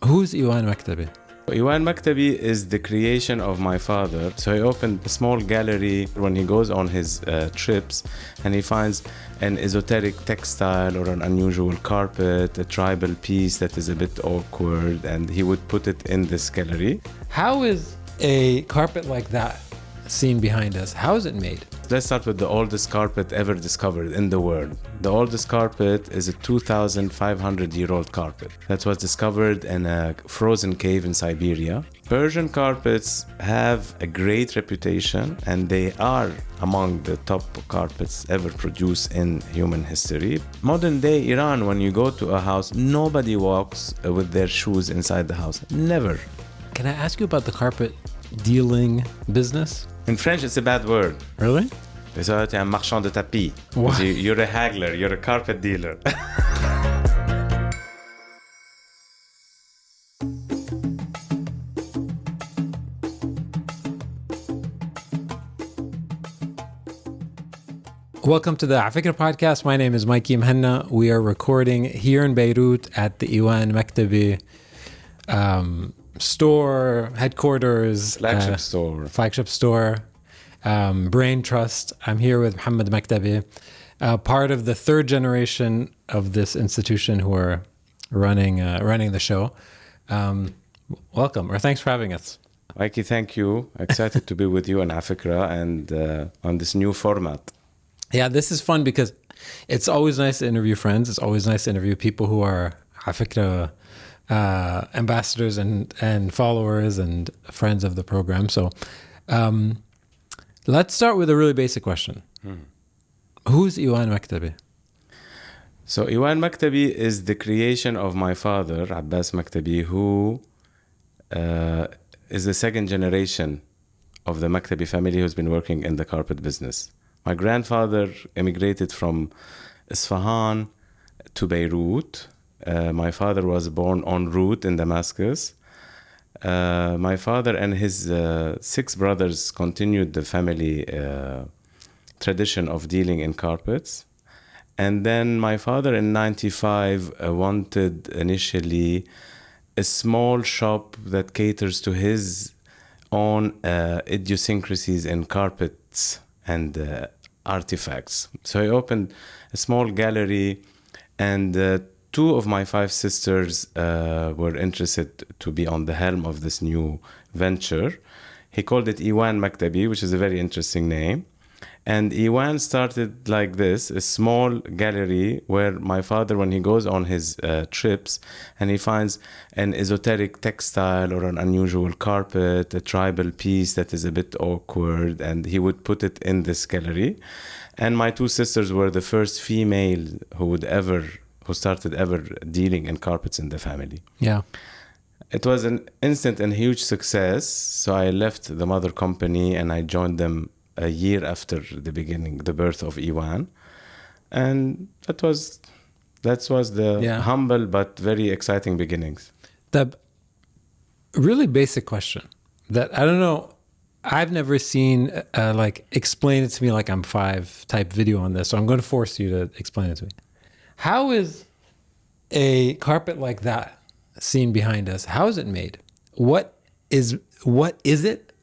Who's Iwan Maktabi? Iwan Maktabi is the creation of my father. So he opened a small gallery when he goes on his trips and he finds an esoteric textile or an unusual carpet, a tribal piece that is a bit awkward, and he would put it in this gallery. How is a carpet like that seen behind us? How is it made? Let's start with the oldest carpet ever discovered in the world. The oldest carpet is a 2,500-year-old carpet that was discovered in a frozen cave in Siberia. Persian carpets have a great reputation and they are among the top carpets ever produced in human history. Modern day Iran, when you go to a house, nobody walks with their shoes inside the house. Never. Can I ask you about the carpet dealing business? In French, it's a bad word. Really? So you're a marchand de tapis. You're a haggler, you're a carpet dealer. Welcome to the afikra podcast. My name is Mikey Mhenna. We are recording here in Beirut at the Iwan Maktabi store, headquarters. Flagship store. Brain Trust. I'm here with Mohamed Maktabi, part of the third generation of this institution who are running the show. Welcome, or thanks for having us. Mikey, thank you. Excited to be with you on afikra and on this new format. Yeah, this is fun because it's always nice to interview friends. It's always nice to interview people who are afikra ambassadors and followers and friends of the program. So let's start with a really basic question. Who's Iwan Maktabi? So Iwan Maktabi is the creation of my father, Abbas Maktabi, who is the second generation of the Maktabi family who's been working in the carpet business. My grandfather immigrated from Isfahan to Beirut. My father was born en route in Damascus. My father and his 6 brothers continued the family tradition of dealing in carpets. And then my father in 95 wanted initially a small shop that caters to his own idiosyncrasies in carpets and artifacts. So he opened a small gallery, and 2 of my 5 sisters were interested to be on the helm of this new venture. He called it Iwan Maktabi, which is a very interesting name. And Iwan started like this, a small gallery where my father, when he goes on his trips and he finds an esoteric textile or an unusual carpet, a tribal piece that is a bit awkward, and he would put it in this gallery. And my 2 sisters were the first female who started ever dealing in carpets in the family. Yeah. It was an instant and huge success. So I left the mother company and I joined them a year after the birth of Iwan. And that was the humble but very exciting beginnings. The really basic question that I don't know, I've never seen explain it to me like I'm 5 type video on this. So I'm going to force you to explain it to me. How is a carpet like that seen behind us? How is it made? What is it?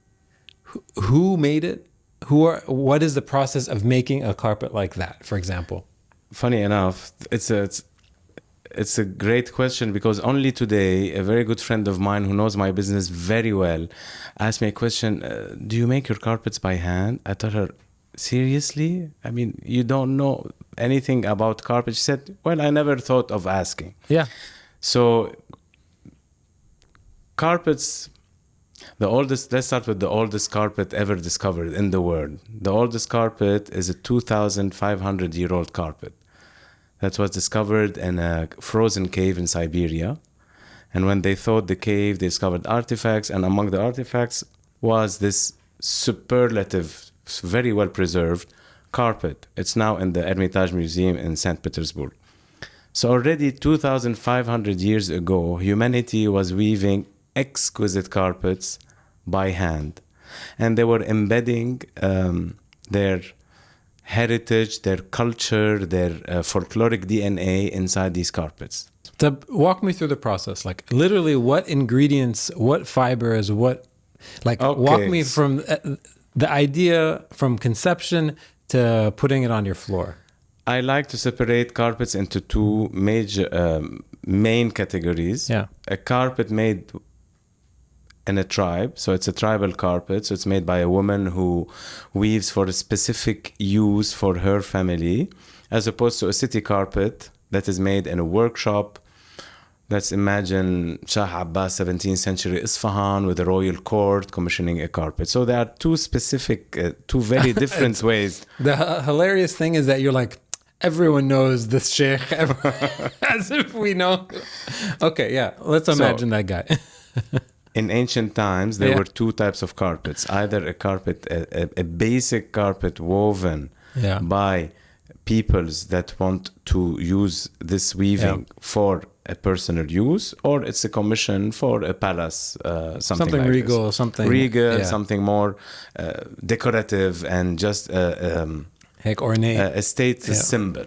Who made it? What is the process of making a carpet like that, for example? Funny enough, it's a great question, because only today a very good friend of mine who knows my business very well asked me a question, do you make your carpets by hand? I told her, seriously? I mean, you don't know anything about carpet? She said, well, I never thought of asking. Yeah. So carpets, let's start with the oldest carpet ever discovered in the world. The oldest carpet is a 2,500-year-old carpet that was discovered in a frozen cave in Siberia. And when they thawed the cave, they discovered artifacts, and among the artifacts was this superlative, very well preserved carpet. It's now in the Hermitage Museum in St. Petersburg. So already 2,500 years ago, humanity was weaving exquisite carpets by hand. And they were embedding their heritage, their culture, their folkloric DNA inside these carpets. To walk me through the process, like literally what ingredients, what fibers, walk Okay. me from the idea from conception to putting it on your floor. I like to separate carpets into two major main categories. Yeah. A carpet made in a tribe, so it's a tribal carpet, so it's made by a woman who weaves for a specific use for her family, as opposed to a city carpet that is made in a workshop. Let's imagine Shahabs, 17th century Isfahan with a royal court commissioning a carpet. So there are two specific, two very different ways. The hilarious thing is that you're like, everyone knows this sheikh, as if we know. Okay, yeah, let's imagine that guy. In ancient times, there Yeah. were two types of carpets. Either a carpet, a basic carpet woven Yeah. by peoples that want to use this weaving for a personal use, or it's a commission for a palace, something like regal, this. something regal, yeah. something more decorative and just Heck, ornate. a status symbol.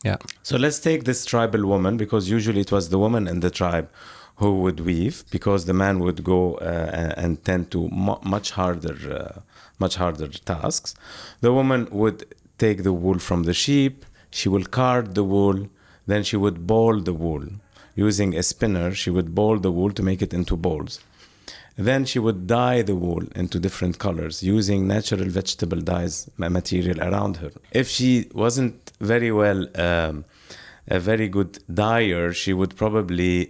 Yeah. So let's take this tribal woman, because usually it was the woman in the tribe who would weave, because the man would go and tend to much harder tasks. The woman would take the wool from the sheep. She will card the wool. Then she would ball the wool. Using a spinner, she would ball the wool to make it into balls. Then she would dye the wool into different colors using natural vegetable dyes material around her. If she wasn't very well a very good dyer, she would probably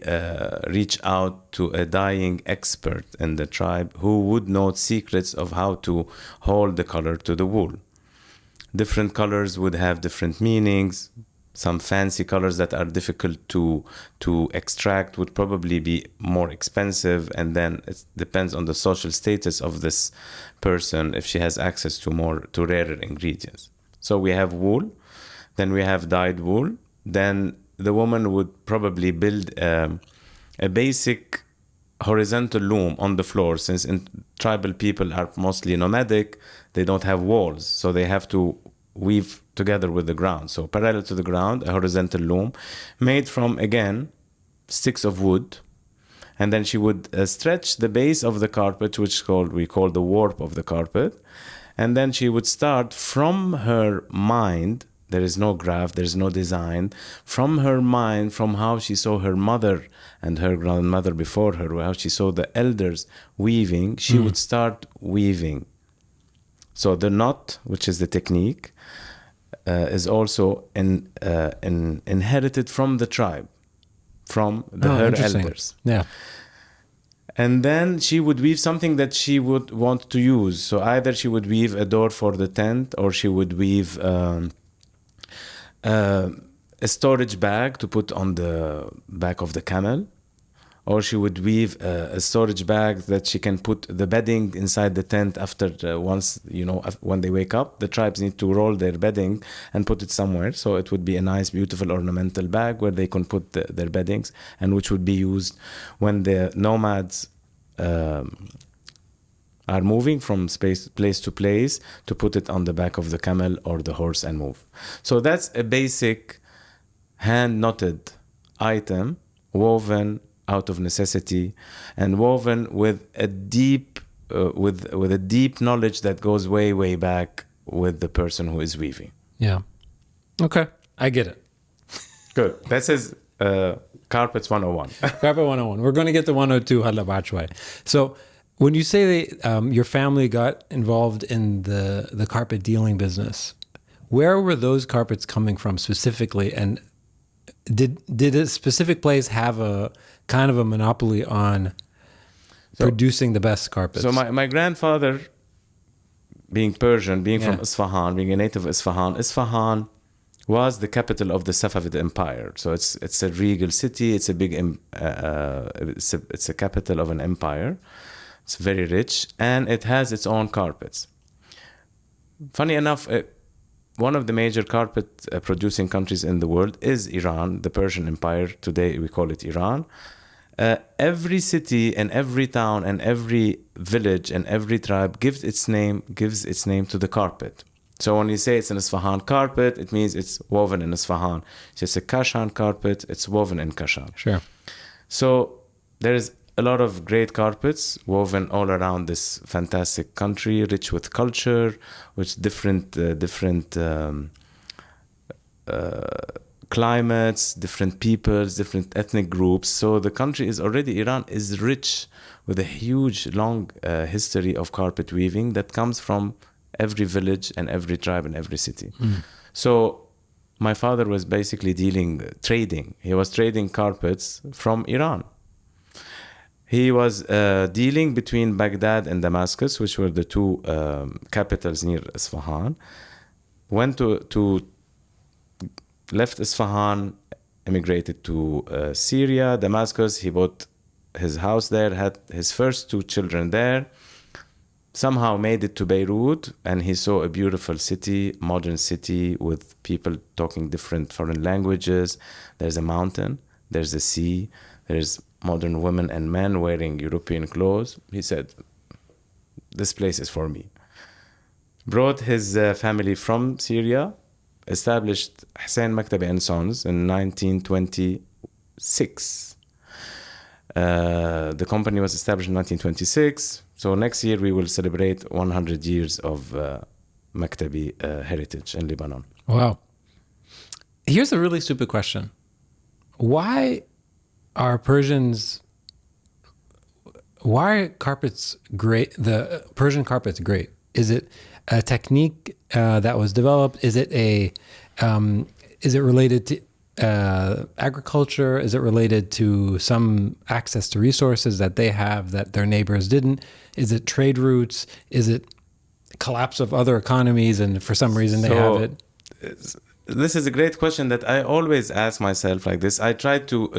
reach out to a dyeing expert in the tribe who would know secrets of how to hold the color to the wool. Different colors would have different meanings. Some fancy colors that are difficult to extract would probably be more expensive, and then it depends on the social status of this person if she has access to rarer ingredients. So we have wool, then we have dyed wool. Then the woman would probably build a basic horizontal loom on the floor, since tribal people are mostly nomadic. They don't have walls, so they have to weave together with the ground. So parallel to the ground, a horizontal loom made from, again, sticks of wood. And then she would stretch the base of the carpet, which we call the warp of the carpet. And then she would start from her mind. There is no graph, there's no design. From her mind, from how she saw her mother and her grandmother before her, how she saw the elders weaving, she would start weaving. So the knot, which is the technique, is also inherited from the tribe, from her elders. Yeah. And then she would weave something that she would want to use. So either she would weave a door for the tent, or she would weave a storage bag to put on the back of the camel, or she would weave a storage bag that she can put the bedding inside the tent after when they wake up. The tribes need to roll their bedding and put it somewhere, so it would be a nice, beautiful ornamental bag where they can put their beddings, and which would be used when the nomads are moving from place to place, to put it on the back of the camel or the horse and move. So that's a basic hand-knotted item, woven out of necessity, and woven with a deep with a deep knowledge that goes way back with the person who is weaving. Yeah. Okay, I get it. Good. This is Carpets 101. Carpet 101. We're going to get to 102 هلا بعد شوي. So when you say that your family got involved in the carpet dealing business, where were those carpets coming from specifically? And did a specific place have a kind of a monopoly on producing the best carpets? So my grandfather, being Persian, being from Isfahan, being a native of Isfahan was the capital of the Safavid Empire. So it's a regal city. It's a big it's a capital of an empire. It's very rich, and it has its own carpets. Funny enough, one of the major carpet producing countries in the world is Iran, the Persian Empire. Today we call it Iran. Every city and every town and every village and every tribe gives its name to the carpet. So when you say it's an Isfahan carpet, it means it's woven in Isfahan. If it's a Kashan carpet, it's woven in Kashan. Sure. So there's a lot of great carpets woven all around this fantastic country, rich with culture, with different climates, different peoples, different ethnic groups. So the country is already, Iran is rich with a huge, long history of carpet weaving that comes from every village and every tribe and every city. So my father was basically trading. He was trading carpets from Iran. He was dealing between Baghdad and Damascus, which were the two capitals near Isfahan. Left Isfahan, immigrated to Syria, Damascus. He bought his house there, had his first two children there. Somehow made it to Beirut, and he saw a beautiful city, modern city with people talking different foreign languages. There's a mountain, there's a sea, there's modern women and men wearing European clothes. He said, this place is for me. Brought his family from Syria, established Hussein Maktabi and Sons in 1926. The company was established in 1926. So next year we will celebrate 100 years of Maktabi heritage in Lebanon. Wow. Here's a really stupid question. Why are carpets great? The Persian carpets great? Is it a technique that was developed? Is it related to agriculture? Is it related to some access to resources that they have that their neighbors didn't? Is it trade routes? Is it collapse of other economies and for some reason they have it? This is a great question that I always ask myself like this. I try to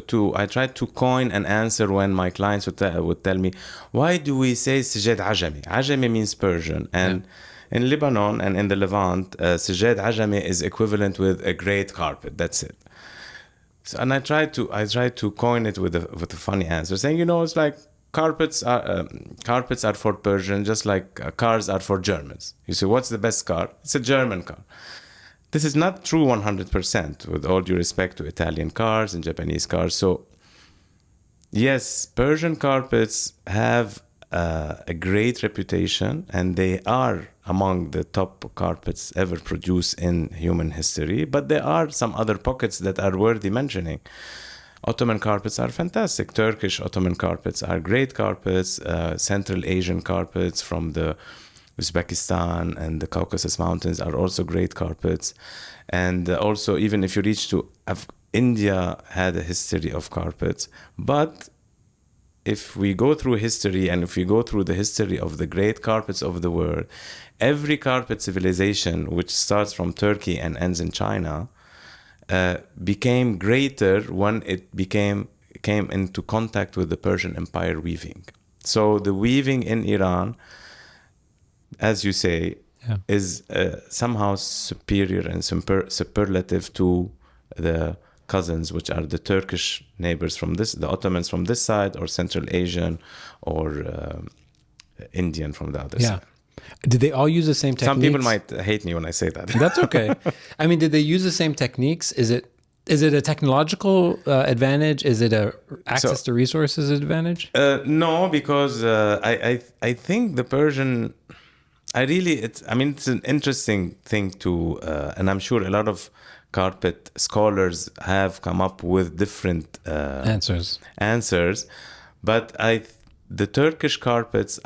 coin an answer when my clients would tell me, why do we say Sijed Ajami? Ajami means Persian, and in Lebanon and in the Levant, Sijed Ajami is equivalent with a great carpet. That's it. So, and I try to coin it with a funny answer, saying, it's like carpets are for Persian, just like cars are for Germans. You say, what's the best car? It's a German car. This is not true 100%, with all due respect to Italian cars and Japanese cars. So, yes, Persian carpets have a great reputation, and they are among the top carpets ever produced in human history. But there are some other pockets that are worthy mentioning. Ottoman carpets are fantastic. Turkish Ottoman carpets are great carpets. Central Asian carpets from the Uzbekistan and the Caucasus Mountains are also great carpets. And also, even if you reach to India, had a history of carpets. But if we go through history, and if we go through the history of the great carpets of the world, every carpet civilization, which starts from Turkey and ends in China, became greater when it came into contact with the Persian Empire weaving. So the weaving in Iran, as you say, is somehow superior and superlative to the cousins, which are the Turkish neighbors from the Ottomans from this side, or Central Asian, or Indian from the other side. Did they all use the same techniques? Some people might hate me when I say that. That's okay. I mean, did they use the same techniques? Is it a technological advantage? Is it a access to resources advantage? No, because I think the Persian, it's an interesting thing to, and I'm sure a lot of carpet scholars have come up with different answers. But the Turkish carpets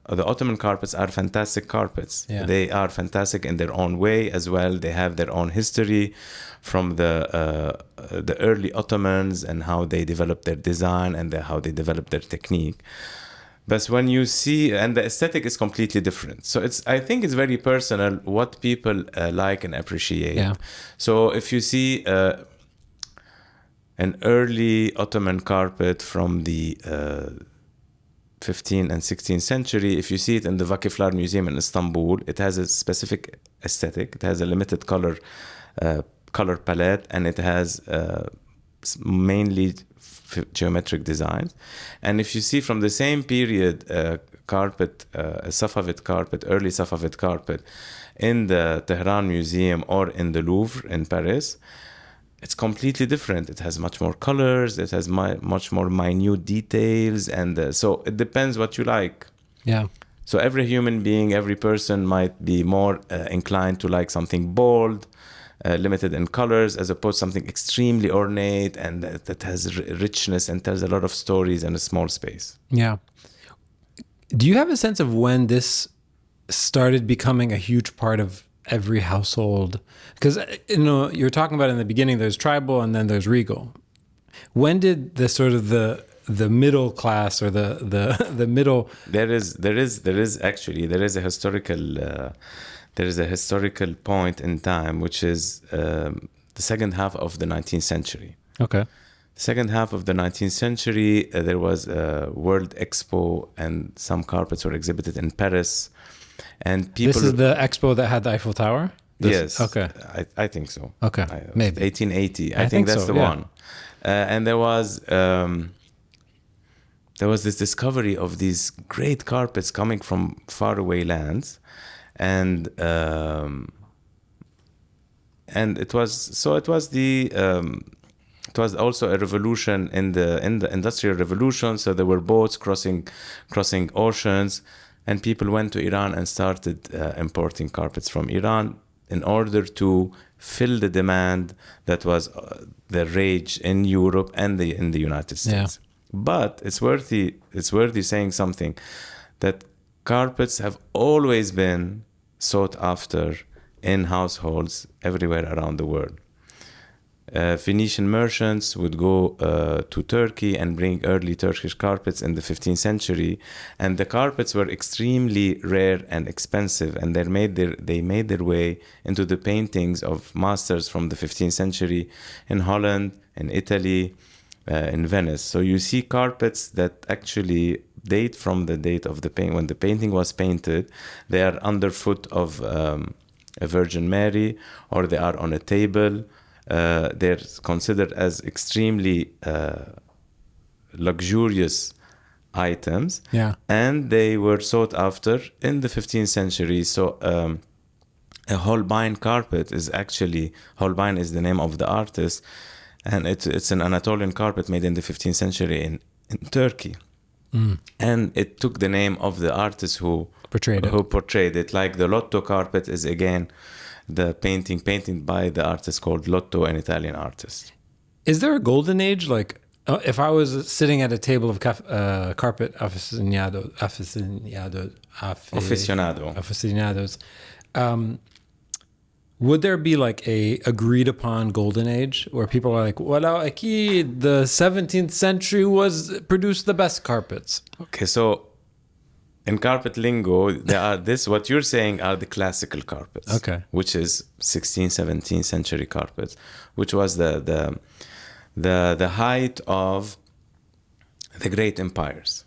the Ottoman carpets are fantastic carpets. Yeah. They are fantastic in their own way as well. They have their own history from the early Ottomans and how they developed their design and how they developed their technique. But when you see, and the aesthetic is completely different. So I think it's very personal what people like and appreciate. Yeah. So if you see an early Ottoman carpet from the 15th and 16th century, if you see it in the Vakiflar Museum in Istanbul, it has a specific aesthetic. It has a limited color palette, and it has mainly geometric designs. And if you see from the same period carpet, a Safavid carpet, early Safavid carpet, in the Tehran Museum or in the Louvre in Paris, it's completely different. It has much more colors. It has much more minute details, and so it depends what you like. Yeah. So every human being, every person might be more inclined to like something bold, limited in colors, as opposed to something extremely ornate and that has richness and tells a lot of stories in a small space. Yeah. Do you have a sense of when this started becoming a huge part of every household? Because, you know, you're talking about in the beginning, there's tribal and then there's regal. When did the sort of the middle class or the middle... There is a historical point in time, which is the second half of the 19th century. Okay. Second half of the 19th century, there was a World Expo and some carpets were exhibited in Paris. And people... This is the expo that had the Eiffel Tower? Yes. Okay. I think so. Okay. Maybe. 1880. I think that's so, the yeah. one. And there was this discovery of these great carpets coming from faraway lands. And it was also a revolution in the industrial revolution. So there were boats crossing oceans, and people went to Iran and started importing carpets from Iran in order to fill the demand that was the rage in Europe and in the United States. Yeah. But it's worthy saying something, that carpets have always been sought after in households everywhere around the world. Phoenician merchants would go to Turkey and bring early Turkish carpets in the 15th century, and the carpets were extremely rare and expensive, and they made their way into the paintings of masters from the 15th century in Holland, in Italy, in Venice. So you see carpets that actually date from the date of the when the painting was painted. They are underfoot of a Virgin Mary, or they are on a table. They're considered as extremely luxurious items. Yeah. And they were sought after in the 15th century. So a Holbein carpet is actually, Holbein is the name of the artist, and it's an Anatolian carpet made in the 15th century in Turkey. And it took the name of the artist who portrayed it. Like the Lotto carpet is, again, the painting painted by the artist called Lotto, an Italian artist. Is there a golden age? Like, if I was sitting at a table of carpet aficionados, would there be like a agreed upon golden age where people are like, well, akid, the 17th century produced the best carpets? Okay, so in carpet lingo, there are what you're saying are the classical carpets. Okay. Which is 16th, 17th century carpets, which was the height of the great empires.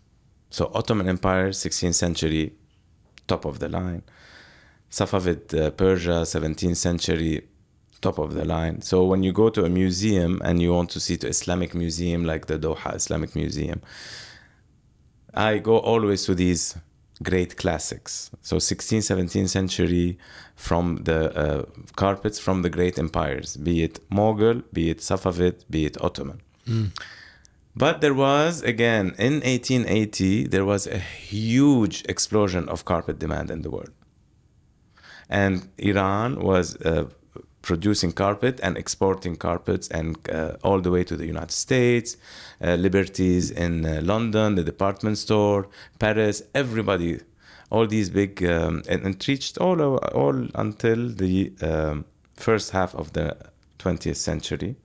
So Ottoman Empire, 16th century, top of the line. Safavid Persia, 17th century, top of the line. So when you go to a museum and you want to see the Islamic museum, like the Doha Islamic Museum, I go always to these great classics. So 16th, 17th century, from the carpets from the great empires, be it Mughal, be it Safavid, be it Ottoman. But there was, again, in 1880, there was a huge explosion of carpet demand in the world. And Iran was producing carpet and exporting carpets, and all the way to the United States, Liberties in London, the department store, Paris, everybody, all these big, and it reached all until the first half of the 20th century,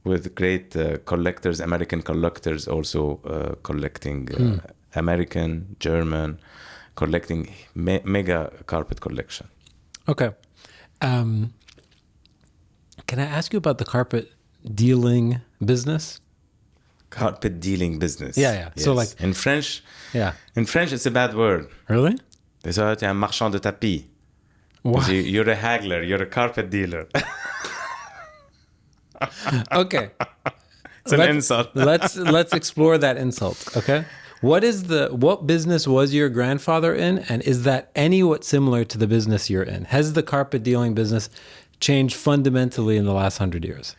with great collectors, American collectors also collecting American, German, collecting mega carpet collection. Okay. Can I ask you about the carpet dealing business? Carpet dealing business. Yeah. Yes. So like in French, yeah. In French, it's a bad word. Really? They say un marchand de tapis. Why? You're a haggler. You're a carpet dealer. Okay. It's an insult. let's explore that insult. Okay. What business was your grandfather in, and is that anywhat similar to the business you're in? Has the carpet dealing business changed fundamentally in the last 100 years?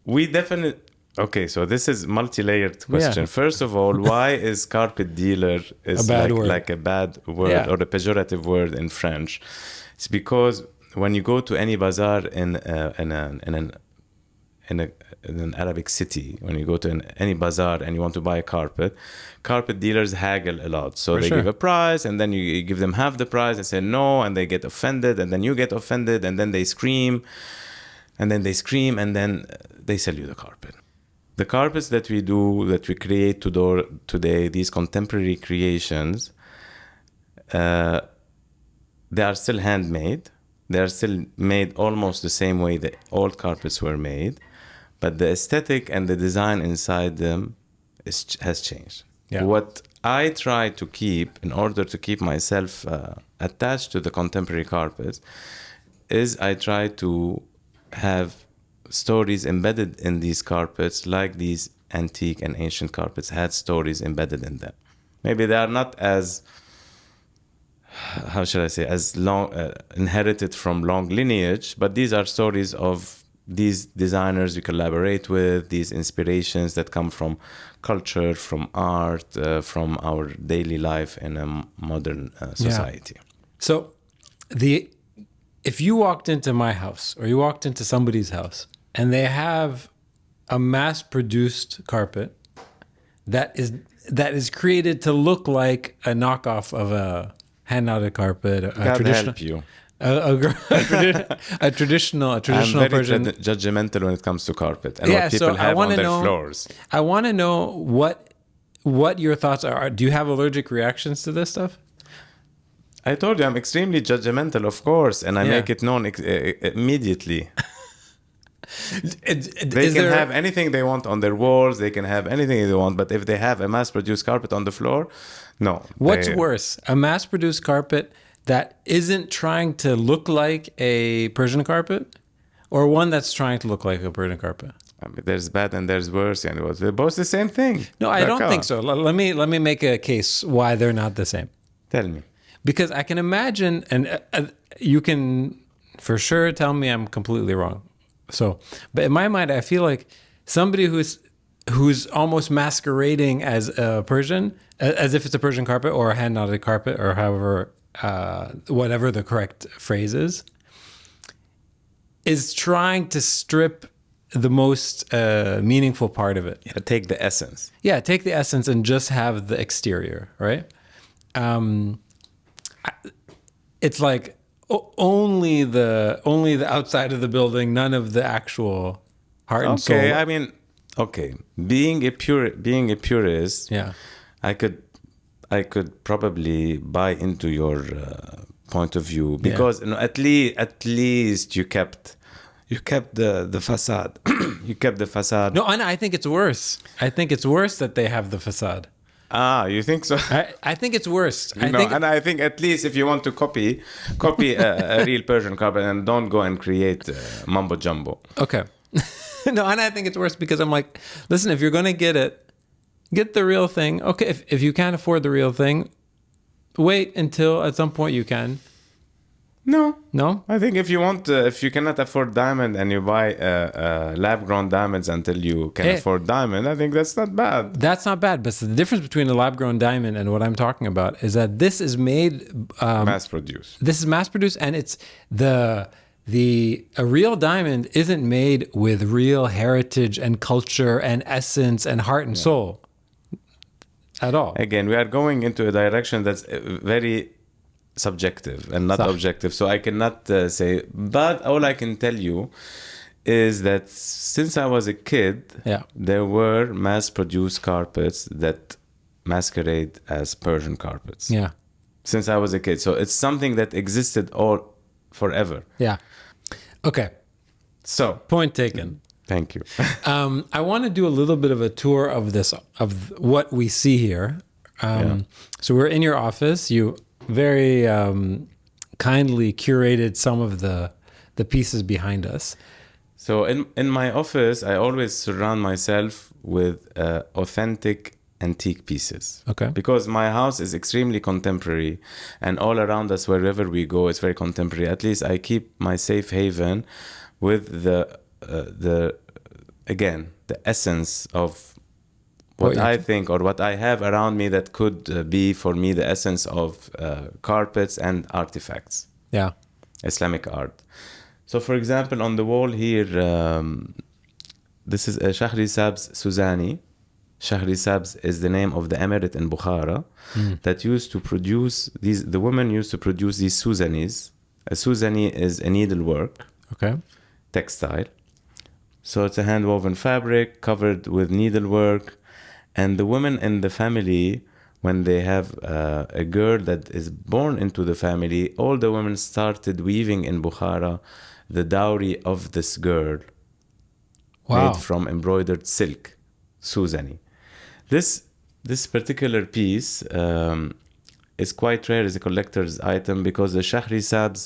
We definitely. Okay, so this is multi-layered question. Yeah. First of all, why is carpet dealer is A bad word. like a bad word Yeah. or a pejorative word in French? It's because when you go to any bazaar in an Arabic city, when you go to any bazaar and you want to buy a carpet dealers haggle a lot. So they give a price, and then you give them half the price and say no, and they get offended, and then you get offended, and then they scream, and then they sell you the carpet. The carpets that we do, that we create today, these contemporary creations, they are still handmade. They are still made almost the same way the old carpets were made, but the aesthetic and the design inside them has changed. Yeah. What I try to keep, in order to keep myself attached to the contemporary carpets, is I try to have stories embedded in these carpets, like these antique and ancient carpets had stories embedded in them. Maybe they are not as, how should I say, as long inherited from long lineage, but these are stories of these designers you collaborate with, these inspirations that come from culture, from art, from our daily life in a modern society. So if you walked into my house or you walked into somebody's house and they have a mass-produced carpet that is created to look like a knockoff of a hand-knotted carpet, God help you. a traditional I'm very Persian. judgmental when it comes to carpet and what people have on their floors. I want to know what your thoughts are. Do you have allergic reactions to this stuff? I told you I'm extremely judgmental, of course, and I make it known immediately. They can have anything they want on their walls. They can have anything they want. But if they have a mass-produced carpet on the floor, no. What's worse, a mass-produced carpet that isn't trying to look like a Persian carpet, or one that's trying to look like a Persian carpet? I mean, there's bad and there's worse, and they're both the same thing. No, I don't think so. Let me make a case why they're not the same. Tell me. Because I can imagine, and you can for sure tell me I'm completely wrong. So, but in my mind, I feel like somebody who's almost masquerading as a Persian, as if it's a Persian carpet or a hand knotted carpet, or however, whatever the correct phrase is trying to strip the most meaningful part of it. Yeah, take the essence. Yeah, take the essence and just have the exterior, right? It's like only the outside of the building, none of the actual heart and soul. Okay, I mean, being a purist, yeah, I could probably buy into your point of view, because at least you kept the facade. You kept the facade. No, and I think it's worse. I think it's worse that they have the facade. Ah, you think so? I think it's worse. I think at least if you want to copy a real Persian carpet, and don't go and create mumbo jumbo. Okay. No, and I think it's worse because I'm like, listen, if you're going to get the real thing. Okay, if you can't afford the real thing, wait until at some point you can. No? I think if you cannot afford diamond and you buy lab-grown diamonds until you can afford diamond, I think that's not bad. That's not bad, but the difference between a lab-grown diamond and what I'm talking about is that this is made mass-produced. This is mass-produced, and it's a real diamond isn't made with real heritage and culture and essence and heart and soul at all. Again, we are going into a direction that's very subjective and not objective, so I cannot say, but all I can tell you is that since I was a kid, there were mass-produced carpets that masquerade as Persian carpets. Yeah. Since I was a kid, so it's something that existed all forever. Yeah. Okay. So point taken. Thank you. I want to do a little bit of a tour of what we see here. So we're in your office. You very kindly curated some of the pieces behind us. So in my office, I always surround myself with authentic antique pieces. Okay. Because my house is extremely contemporary, and all around us, wherever we go, it's very contemporary. At least I keep my safe haven with the again, the essence of what I think or what I have around me that could be for me the essence of carpets and artifacts. Yeah. Islamic art. So, for example, on the wall here, this is Shahrisab's Suzani. Shahrisabs is the name of the emirate in Bukhara that used to produce these. The women used to produce these Suzanis. A Suzani is a needlework, textile. So it's a hand-woven fabric covered with needlework, and the women in the family, when they have a girl that is born into the family, all the women started weaving in Bukhara the dowry of this girl made from embroidered silk, Suzani. This particular piece is quite rare as a collector's item because the Shahrisabs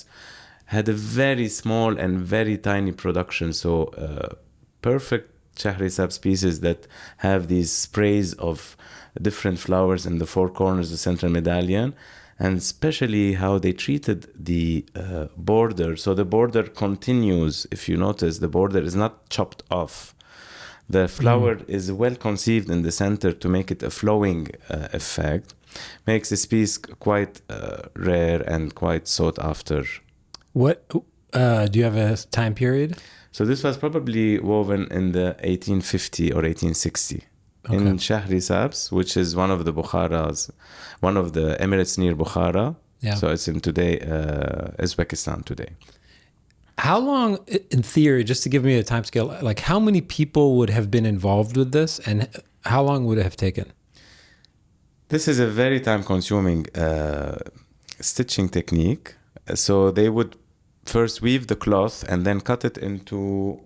had a very small and very tiny production. So perfect Shahrisabs pieces that have these sprays of different flowers in the four corners of the central medallion, and especially how they treated the border. So the border continues. If you notice, the border is not chopped off. The flower is well conceived in the center to make it a flowing effect. Makes this piece quite rare and quite sought after. What do you have a time period? So this was probably woven in the 1850 or 1860 in Shahrisabs, which is one of the Bukhara's, one of the emirates near Bukhara. Yeah. So it's in today, Uzbekistan today. How long, in theory, just to give me a time scale, like how many people would have been involved with this and how long would it have taken? This is a very time-consuming stitching technique. So they would first weave the cloth and then cut it into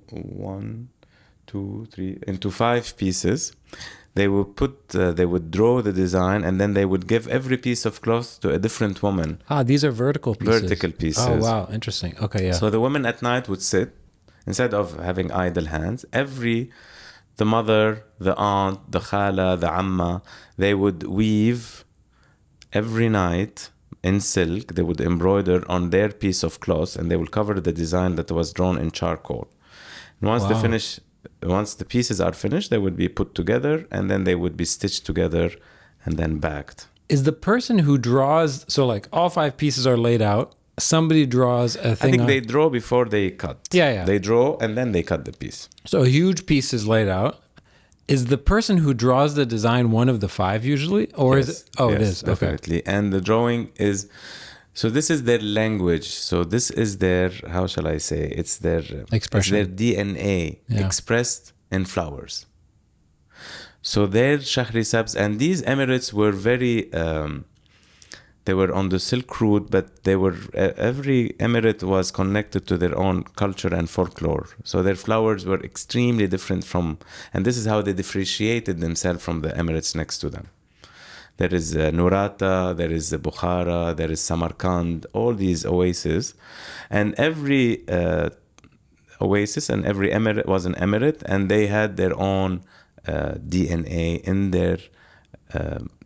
5 pieces. They would they would draw the design, and then they would give every piece of cloth to a different woman. These are vertical pieces. Vertical pieces. Oh, wow. Interesting. Okay, yeah. So the women at night would sit, instead of having idle hands, the mother, the aunt, the khala, the amma, they would weave every night in silk. They would embroider on their piece of cloth, and they will cover the design that was drawn in charcoal. And once the pieces are finished, they would be put together, and then they would be stitched together and then backed. Is the person who draws, so like all 5 pieces are laid out, somebody draws a thing? I think they draw before they cut. Yeah. They draw and then they cut the piece. So a huge piece is laid out. Is the person who draws the design one of the 5 usually? Or yes, is it? Oh, yes, it is. Definitely. Okay. And the drawing is, so this is their language. So this is their, how shall I say? It's their expression. It's their DNA expressed in flowers. So their Shahrisabs, and these emirates were very, they were on the Silk Route, but they were, every emirate was connected to their own culture and folklore. So their flowers were extremely different from, and this is how they differentiated themselves from the emirates next to them. There is Nurata, there is Bukhara, there is Samarkand, all these oases. And every oasis and every emirate was an emirate, and they had their own DNA in their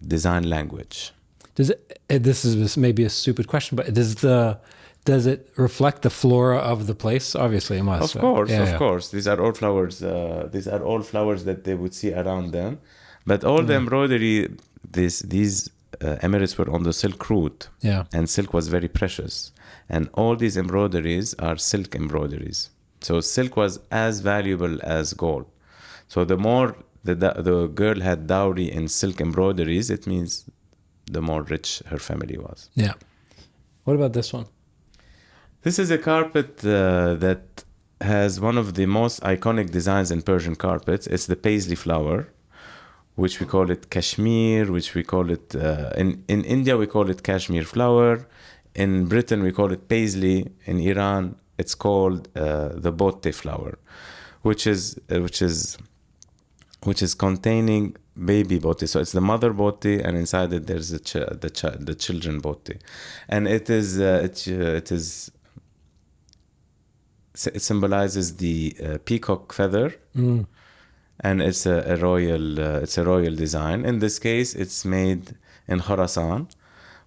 design language. Does it? This is maybe a stupid question, but does it reflect the flora of the place? Obviously, it must. Of course. These are all flowers. These are all flowers that they would see around them. But all the embroidery, these emirates were on the Silk Route. Yeah. And silk was very precious. And all these embroideries are silk embroideries. So silk was as valuable as gold. So the more the girl had dowry in silk embroideries, it means the more rich her family was. Yeah. What about this one? This is a carpet that has one of the most iconic designs in Persian carpets. It's the Paisley flower, which we call it Kashmir, which we call it, in India we call it Kashmir flower. In Britain we call it Paisley. In Iran it's called the botte flower, which is containing baby botte. So it's the mother botte, and inside it there's the children botte, and it symbolizes the peacock feather, and it's a royal design. In this case, it's made in Khorasan,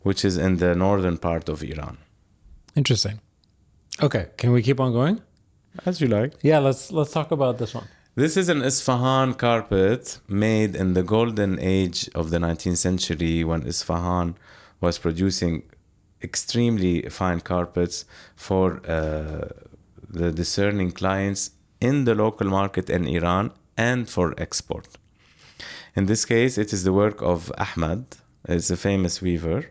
which is in the northern part of Iran. Interesting. Okay, can we keep on going? As you like. Yeah, let's talk about this one. This is an Isfahan carpet made in the golden age of the 19th century, when Isfahan was producing extremely fine carpets for the discerning clients in the local market in Iran and for export. In this case, it is the work of Ahmad. It's a famous weaver.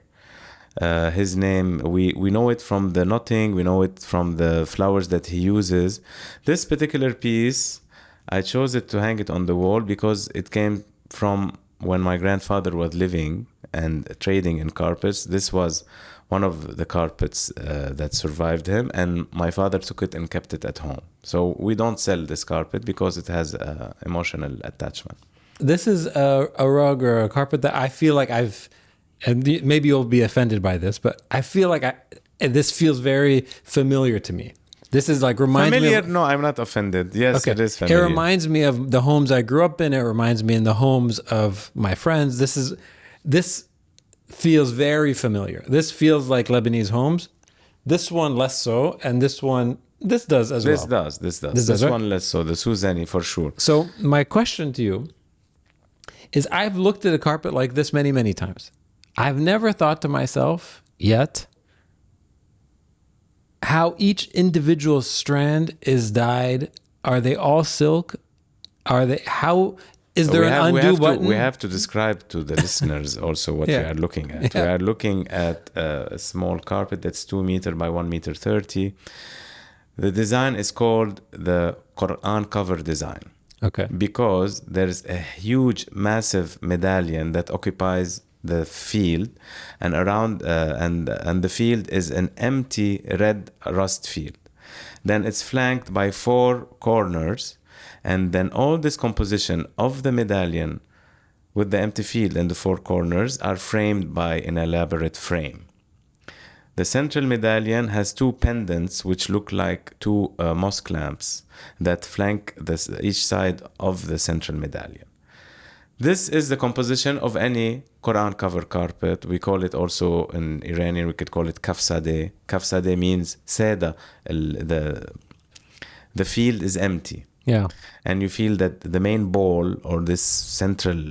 His name, we know it from the knotting, we know it from the flowers that he uses. This particular piece, I chose it to hang it on the wall because it came from when my grandfather was living and trading in carpets. This was one of the carpets that survived him, and my father took it and kept it at home. So we don't sell this carpet because it has emotional attachment. This is a rug or a carpet that I feel like and maybe you'll be offended by this, but I feel like this feels very familiar to me. This is like reminds familiar? me of, No, I'm not offended. Yes, okay. It is familiar. It reminds me of the homes I grew up in. It reminds me in the homes of my friends. This feels very familiar. This feels like Lebanese homes. This one less so, and this does as well. This does. This right? one less so. The Suzani for sure. So my question to you is, I've looked at a carpet like this many, many times. I've never thought to myself yet how each individual strand is dyed. Are they all silk? Is there an undo button? We have to describe to the listeners also what we are looking at. Yeah. We are looking at a small carpet that's 2 meters by 1 meter 30. The design is called the Quran cover design. Okay. Because there's a huge, massive medallion that occupies the field, and around and the field is an empty red rust field. Then it's flanked by 4 corners, and then all this composition of the medallion with the empty field and the 4 corners are framed by an elaborate frame. The central medallion has 2 pendants which look like 2 mosque lamps that flank each side of the central medallion. This is the composition of any Quran cover carpet. We call it also in Iranian, we could call it kafsadeh. Kafsadeh means seda. The field is empty. Yeah. And you feel that the main ball or this central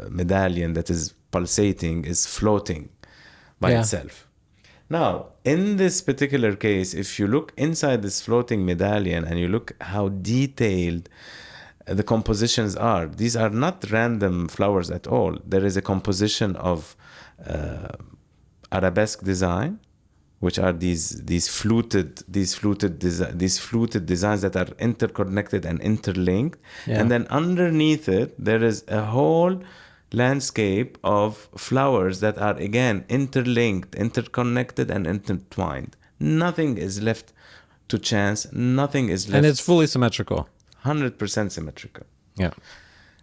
medallion that is pulsating is floating by itself. Now, in this particular case, if you look inside this floating medallion and you look how detailed the compositions are, these are not random flowers at all. There is a composition of arabesque design, which are these fluted designs that are interconnected and interlinked. Yeah. And then underneath it, there is a whole landscape of flowers that are again interlinked, interconnected, and intertwined. Nothing is left to chance. Nothing is left. And it's fully symmetrical. 100% symmetrical. Yeah.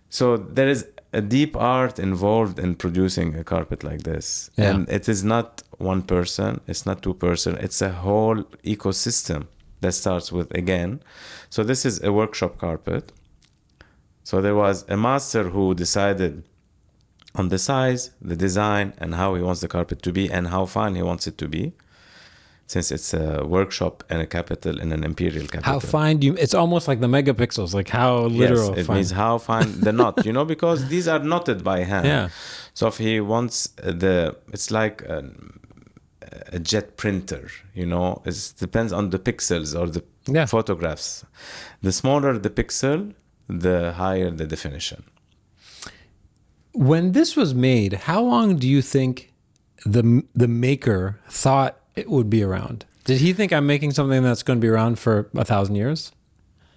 So there is a deep art involved in producing a carpet like this. Yeah. And it is not one person, it's not 2 person, it's a whole ecosystem that starts with, again. So this is a workshop carpet. So there was a master who decided on the size, the design, and how he wants the carpet to be and how fine he wants it to be. Since it's a workshop and a capital in an imperial capital. How fine do you? It's almost like the megapixels, like how literal. Yes, it fine. means how fine the knot, because these are knotted by hand. Yeah. So if he wants it's like a jet printer, it depends on the pixels or the photographs. The smaller the pixel, the higher the definition. When this was made, how long do you think the maker thought it would be around? Did he think I'm making something that's going to be around for 1,000 years?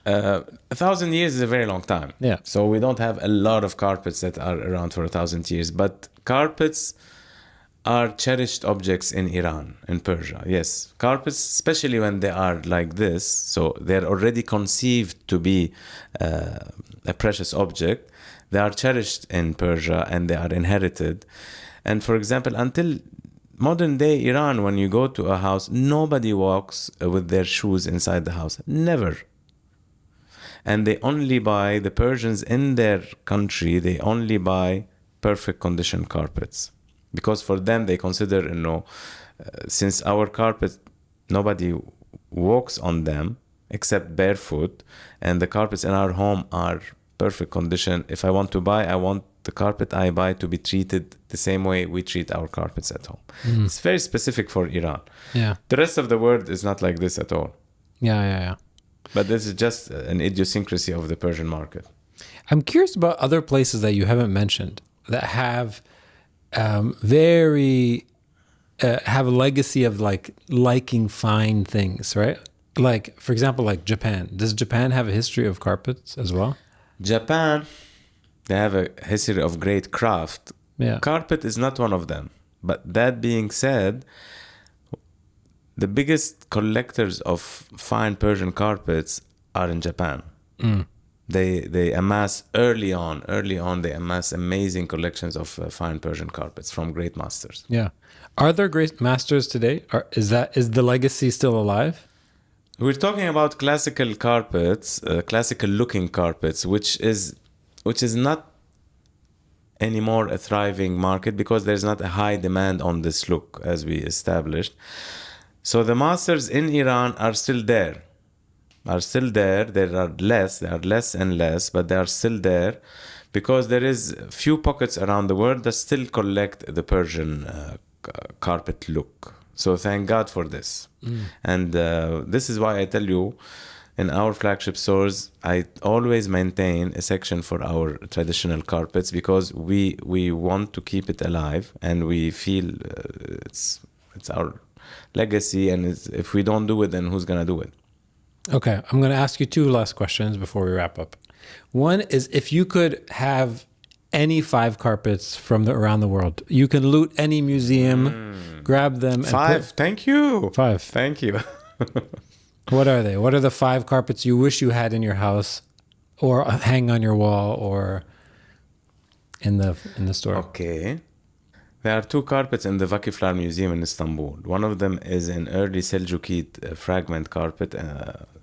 1,000 years is a very long time. Yeah. So we don't have a lot of carpets that are around for 1,000 years, but carpets are cherished objects in Iran, in Persia. Yes, carpets, especially when they are like this, so they're already conceived to be a precious object. They are cherished in Persia and they are inherited. And for example, until modern day Iran, when you go to a house, nobody walks with their shoes inside the house. Never. and they only buy, the Persians in their country, they only buy perfect condition carpets. Because for them, they consider, since our carpets, nobody walks on them except barefoot, and the carpets in our home are perfect condition. If I want to buy, I want the carpet I buy to be treated the same way we treat our carpets at home. It's very specific for Iran. Yeah. The rest of the world is not like this at all. Yeah. But this is just an idiosyncrasy of the Persian market. I'm curious about other places that you haven't mentioned that have very have a legacy of like liking fine things, right? Like, for example, like Japan. Does Japan have a history of carpets as well? Japan, they have a history of great craft. Yeah. Carpet is not one of them. But that being said, the biggest collectors of fine Persian carpets are in Japan. They amass early on they amass amazing collections of fine Persian carpets from great masters. Yeah. Are there great masters today? Is the legacy still alive? We're talking about classical carpets, classical looking carpets, which is not anymore a thriving market because there's not a high demand on this look, as we established. So the masters in Iran are still there. There are less and less, but they are still there because there is few pockets around the world that still collect the Persian carpet look. So thank God for this. And this is why I tell you, in our flagship stores, I always maintain a section for our traditional carpets because we want to keep it alive, and we feel it's our legacy, and if we don't do it, then who's gonna do it? Okay, I'm going to ask you two last questions before we wrap up. One is, if you could have any 5 carpets from around the world, you can loot any museum, grab them. 5. Thank you. 5. Thank you. What are they? What are the 5 carpets you wish you had in your house, or hang on your wall, or in the store? Okay. There are 2 carpets in the Vakiflar Museum in Istanbul. One of them is an early Seljuqid fragment carpet.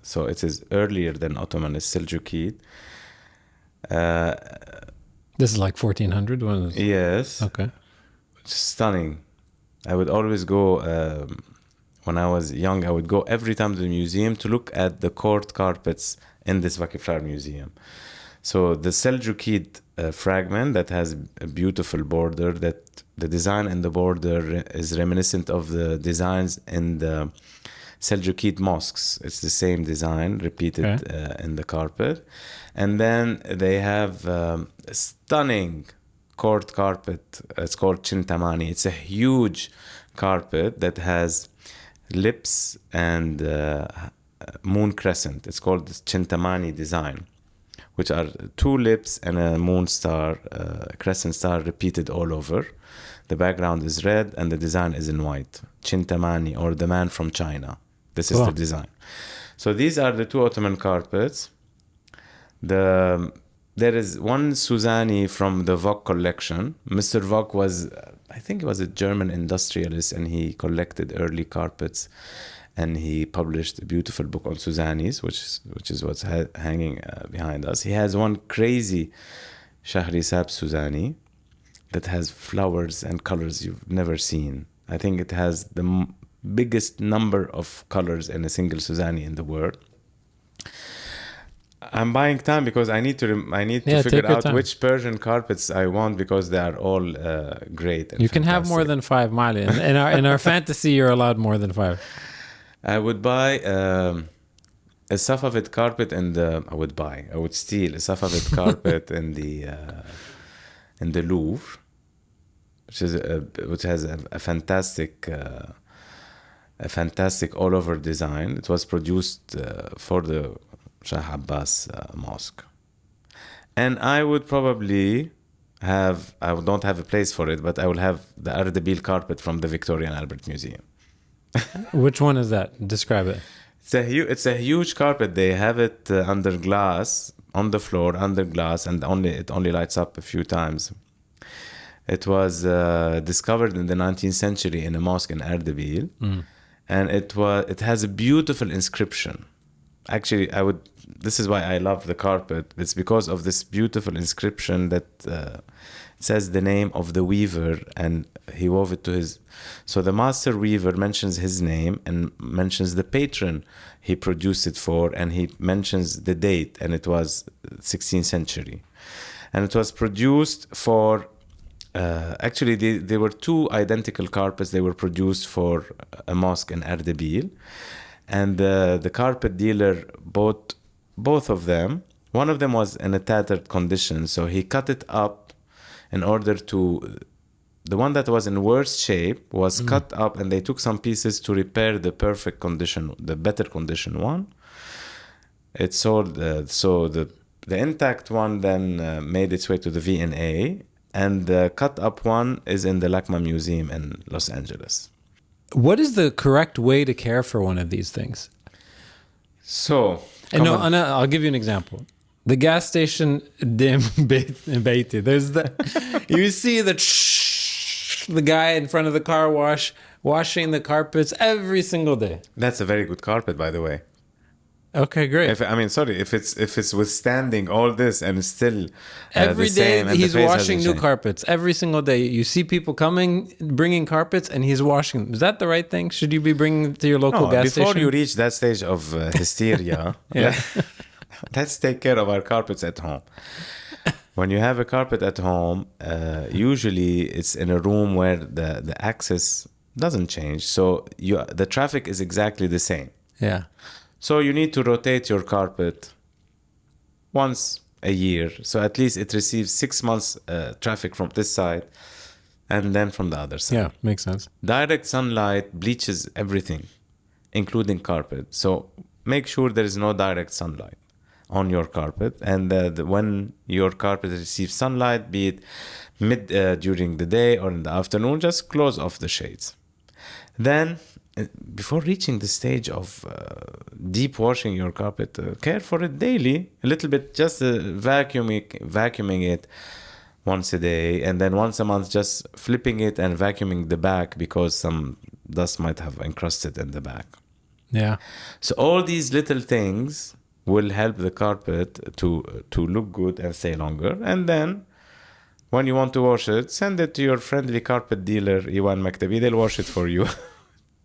So it is earlier than Ottoman, it's Seljuqid. This is like 1400? Yes. Okay. Stunning. I would always go, when I was young, I would go every time to the museum to look at the court carpets in this Vakiflar Museum. So the Seljuqid fragment that has a beautiful border, that the design and the border is reminiscent of the designs in the Seljuqid mosques. It's the same design repeated in the carpet. And then they have a stunning court carpet. It's called Chintamani. It's a huge carpet that has lips and moon crescent. It's called the Chintamani design, which are 2 lips and a moon star, a crescent star repeated all over. The background is red and the design is in white. Chintamani, or the man from China. This is the design. So these are the 2 Ottoman carpets. There is one Suzani from the Vogue collection. Mr. Vogue was, I think he was a German industrialist, and he collected early carpets. And he published a beautiful book on Suzanis, which is what's hanging behind us. He has one crazy Shahrisab Suzani that has flowers and colors you've never seen. I think it has the biggest number of colors in a single Suzani in the world. I'm buying time because I need to figure out which Persian carpets I want, because they are all great. And you can have more than 5, Mali. In our fantasy, you're allowed more than 5. I would buy a Safavid carpet I would steal a Safavid carpet in the Louvre, which has a fantastic all over design. It was produced for the Shahabs mosque. And I would probably I don't have a place for it, but I will have the Ardabil carpet from the Victoria and Albert Museum. Which one is that? Describe it. It's a huge carpet. They have it under glass, on the floor, under glass, and it only lights up a few times. It was discovered in the 19th century in a mosque in Ardabil, and it has a beautiful inscription. Actually, this is why I love the carpet. It's because of this beautiful inscription that says the name of the weaver, and he wove it to his. So the master weaver mentions his name and mentions the patron he produced it for, and he mentions the date, and it was 16th century. And it was produced for, actually, there were two identical carpets. They were produced for a mosque in Ardabil. And the carpet dealer bought both of them. One of them was in a tattered condition, so he cut it up in order to... The one that was in worse shape was cut up, and they took some pieces to repair the perfect condition, the better condition one. It sold, so the intact one then made its way to the V&A, and the cut up one is in the LACMA Museum in Los Angeles. What is the correct way to care for one of these things? So, I'll give you an example. The gas station dim Beirut. There's you see the guy in front of the car wash washing the carpets every single day. That's a very good carpet, by the way. Okay, great. If it's withstanding all this and it's still every the day same, and he's the face washing hasn't new changed. carpets. Every single day you see people coming, bringing carpets, and he's washing them. Is that the right thing? Should you be bringing them to your local gas before station? you reach that stage of hysteria, Yeah. let's take care of our carpets at home. When you have a carpet at home, usually it's in a room where the axis doesn't change, so the traffic is exactly the same. Yeah. So you need to rotate your carpet once a year. So at least it receives 6 months traffic from this side and then from the other side. Yeah, makes sense. Direct sunlight bleaches everything, including carpet. So make sure there is no direct sunlight on your carpet. And when your carpet receives sunlight, be it during the day or in the afternoon, just close off the shades. Then, before reaching the stage of deep washing your carpet, care for it daily, a little bit, just vacuuming it once a day, and then once a month just flipping it and vacuuming the back because some dust might have encrusted in the back. Yeah. So all these little things will help the carpet to look good and stay longer. And then when you want to wash it, send it to your friendly carpet dealer, Iwan Maktabi. They'll wash it for you.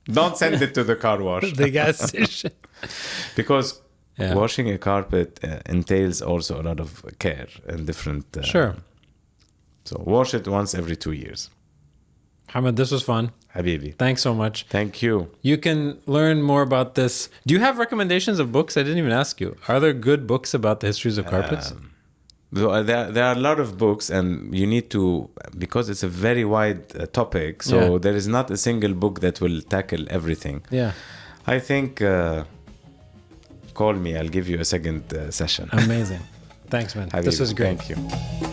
Don't send it to the car wash. The gas station. Because washing a carpet entails also a lot of care and different... Sure. So wash it once every 2 years. Mohamed, this was fun. Habibi. Thanks so much. Thank you. You can learn more about this. Do you have recommendations of books? I didn't even ask you. Are there good books about the histories of carpets? There are a lot of books, and you need to, because it's a very wide topic, so there is not a single book that will tackle everything. Yeah. I think, call me, I'll give you a second session. Amazing. Thanks, man. Habibi, This was great. Thank you.